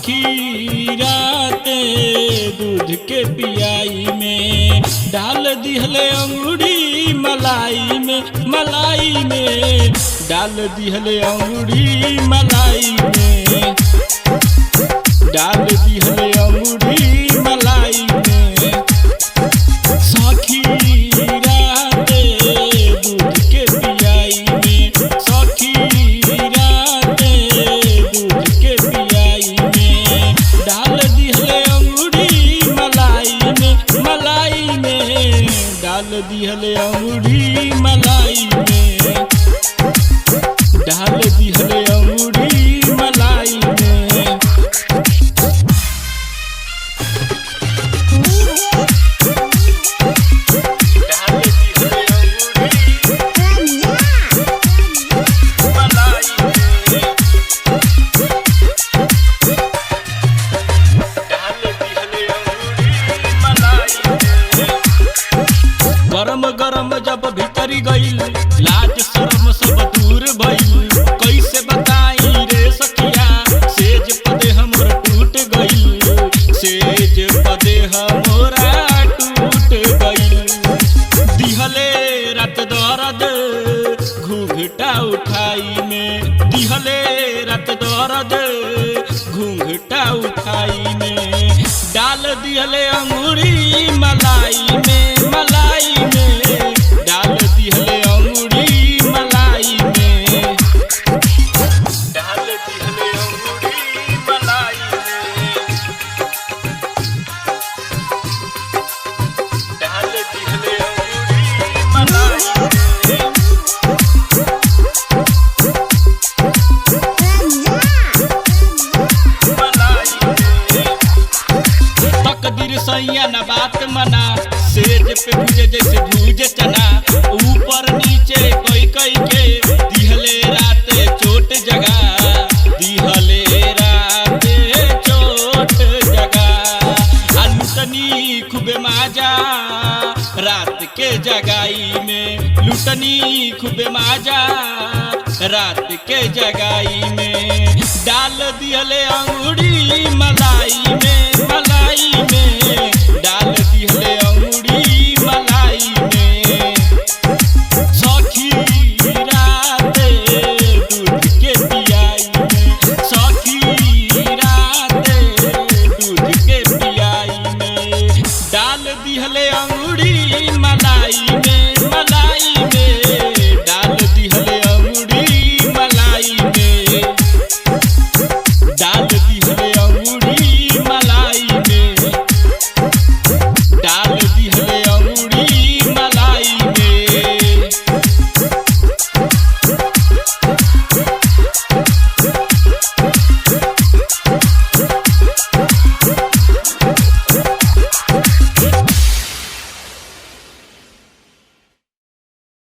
सखी राते दूध के पियाई में डाल दिहले अंगूरी मलाई में, मलाई में डाल दिहले अंगूरी मलाई में, डाल दिहले अंगूरी मलाई में। सखी राते दूध के पियाई में, सखी राते दूध के पियाई में डाल दिहले अंगूरी मलाई में, मलाई में डाल दिहले अंगूरी मलाई में, डाल दिहले अंगूरी मलाई में। गरम गरम जब भीतरी गईल लाज शर्म सब दूर भइल, कैसे बताई रे सखिया सेज पदे हमर टूट गईल, सेज पदे हमरा टूट गईल। दिहले रात दर्द घूंघटा उठाई में, दिहले रात दर्द घूंघटा उठाई में डाल दिहले अंगूरी मलाई में, मलाई में डाल दिहले अंगूरी मलाई में, डाल दिहले अंगूरी मलाई में, डाल दिहले अंगूरी मलाई में। तकदीर सैया न बात मना, सेज पे भूजे जैसे भूजे चना, ऊपर नीचे कोई कोई के दिहले राते चोट जगा, दिहले राते चोट जगा। लुटनी खूबे माजा रात के जगाई में, लुटनी खूबे माजा रात के जगाई में डाल दिहले अंगूरी मलाई में, मलाई में